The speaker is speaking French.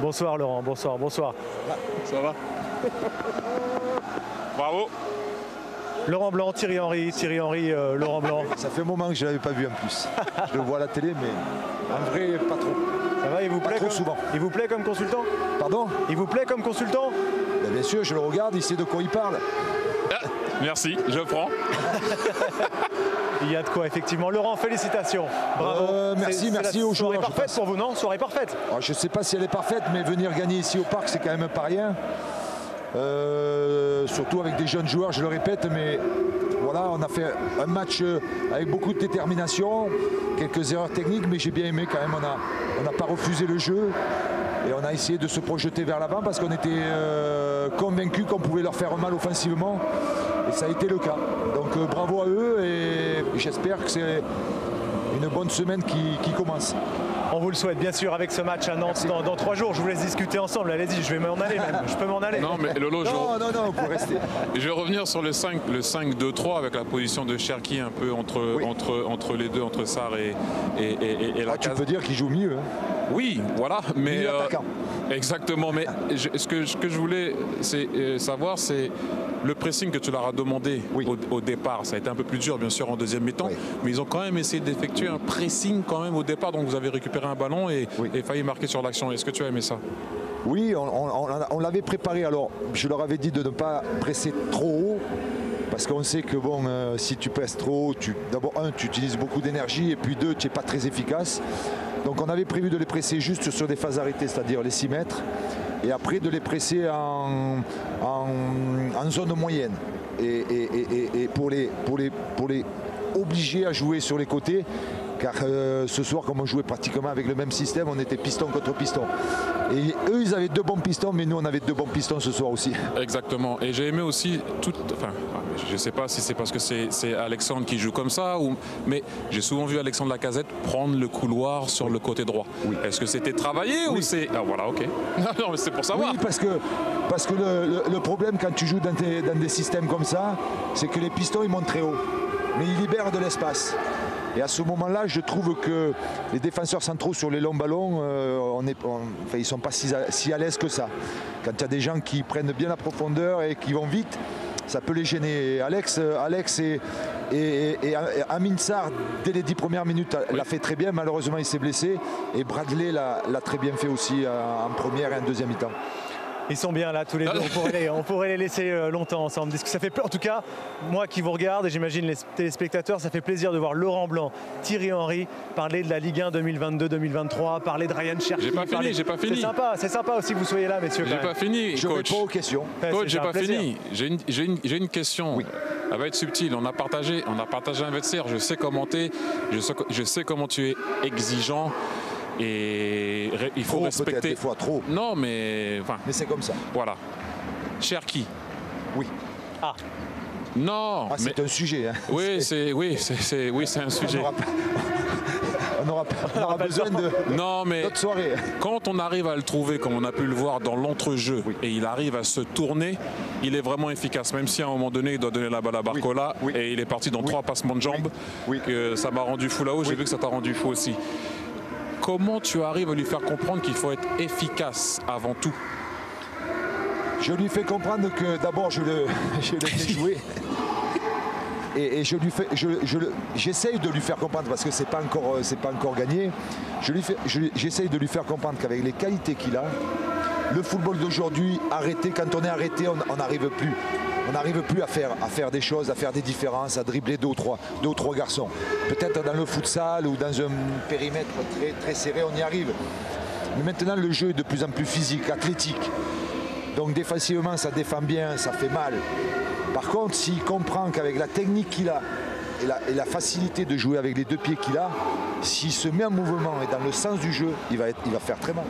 Bonsoir Laurent, bonsoir, bonsoir. Ça va? Bravo. Laurent Blanc, Thierry Henry, Laurent Blanc. Ça fait un moment que je ne l'avais pas vu en plus. Je le vois à la télé, mais en vrai, pas trop. Ça va, il vous plaît trop souvent. Il vous plaît comme consultant? Pardon? Il vous plaît comme consultant? Ben, bien sûr, je le regarde, il sait de quoi il parle. Ah, merci, je prends. Il y a de quoi, effectivement. Laurent, félicitations. Bravo. Merci aux joueurs. Soirée parfaite pour vous, non? Soirée parfaite. Alors, je ne sais pas si elle est parfaite, mais venir gagner ici au parc, c'est quand même pas rien. Surtout avec des jeunes joueurs, je le répète, mais voilà, on a fait un match avec beaucoup de détermination, quelques erreurs techniques, mais j'ai bien aimé quand même. On n'a pas refusé le jeu et on a essayé de se projeter vers l'avant parce qu'on était convaincus qu'on pouvait leur faire mal offensivement et ça a été le cas. Donc bravo à eux et j'espère que c'est une bonne semaine qui commence. On vous le souhaite bien sûr avec ce match à Nantes dans 3 jours. Je vous laisse discuter ensemble. Allez-y, je vais m'en aller même. Je peux m'en aller. Non, mais Lolo, non, vous pouvez rester. Je vais revenir sur le 5-2-3 avec la position de Cherki un peu entre les deux, entre Sarr et la Tu case. peux dire qu'il joue mieux. Hein. Oui, voilà, mais exactement. Mais ce que je voulais savoir, c'est le pressing que tu leur as demandé au départ. Ça a été un peu plus dur, bien sûr, en deuxième mi-temps, mais ils ont quand même essayé d'effectuer un pressing quand même au départ. Donc vous avez récupéré un ballon et failli marquer sur l'action. Est-ce que tu as aimé ça? Oui, on l'avait préparé. Alors, je leur avais dit de ne pas presser trop haut. Parce qu'on sait que bon, si tu presses trop haut, d'abord, tu utilises beaucoup d'énergie et puis 2, tu n'es pas très efficace. Donc on avait prévu de les presser juste sur des phases arrêtées, c'est-à-dire les 6 mètres. Et après de les presser en zone moyenne. Et pour les obliger à jouer sur les côtés. Car ce soir, comme on jouait pratiquement avec le même système, on était piston contre piston. Et eux, ils avaient 2 bons pistons, mais nous, on avait 2 bons pistons ce soir aussi. Exactement. Et j'ai aimé aussi je ne sais pas si c'est parce que c'est Alexandre qui joue comme ça, mais j'ai souvent vu Alexandre Lacazette prendre le couloir sur le côté droit. Oui. Est-ce que c'était travaillé ou c'est... Ah voilà, ok. Non, mais c'est pour savoir. Oui, parce que le problème quand tu joues dans des systèmes comme ça, c'est que les pistons, ils montent très haut. Mais ils libèrent de l'espace. Et à ce moment-là, je trouve que les défenseurs centraux sur les longs ballons, ils ne sont pas si à l'aise que ça. Quand il y a des gens qui prennent bien la profondeur et qui vont vite, ça peut les gêner. Alex et Amin Sarr, dès les 10 premières minutes, l'a fait très bien. Malheureusement, il s'est blessé. Et Bradley l'a très bien fait aussi en première et en deuxième mi-temps. Ils sont bien là tous les deux, on pourrait les laisser longtemps ensemble. Ça fait, en tout cas, moi qui vous regarde et j'imagine les téléspectateurs, ça fait plaisir de voir Laurent Blanc, Thierry Henry parler de la Ligue 1 2022-2023, parler de Ryan Cherki. J'ai pas fini. C'est sympa aussi que vous soyez là, messieurs. J'ai pas fini, je coach. réponds aux questions. Coach, j'ai pas fini. J'ai une question. Oui. Elle va être subtile. On a partagé un vestiaire. Je sais commenter. Je sais comment tu es exigeant. Et il faut respecter. Des fois trop. Non, mais c'est comme ça. Voilà. Cherki. Oui. Ah. Non. Ah, c'est un sujet. Hein. Oui, c'est un sujet. On aura besoin d'autres soirées. Quand on arrive à le trouver, comme on a pu le voir dans l'entrejeu, et il arrive à se tourner, il est vraiment efficace. Même si à un moment donné, il doit donner la balle à Barcola, et il est parti dans 3 passements de jambes, que ça m'a rendu fou là-haut. J'ai vu que ça t'a rendu fou aussi. Comment tu arrives à lui faire comprendre qu'il faut être efficace avant tout? Je lui fais comprendre que d'abord je le fais jouer et j'essaye de lui faire comprendre parce que c'est pas encore gagné. J'essaye de lui faire comprendre qu'avec les qualités qu'il a, le football d'aujourd'hui, quand on est arrêté, on n'arrive plus. On n'arrive plus à faire des choses, à faire des différences, à dribbler 2 ou 3 garçons. Peut-être dans le futsal ou dans un périmètre très, très serré, on y arrive. Mais maintenant, le jeu est de plus en plus physique, athlétique. Donc défensivement, ça défend bien, ça fait mal. Par contre, s'il comprend qu'avec la technique qu'il a et la facilité de jouer avec les 2 pieds qu'il a, s'il se met en mouvement et dans le sens du jeu, il va faire très mal.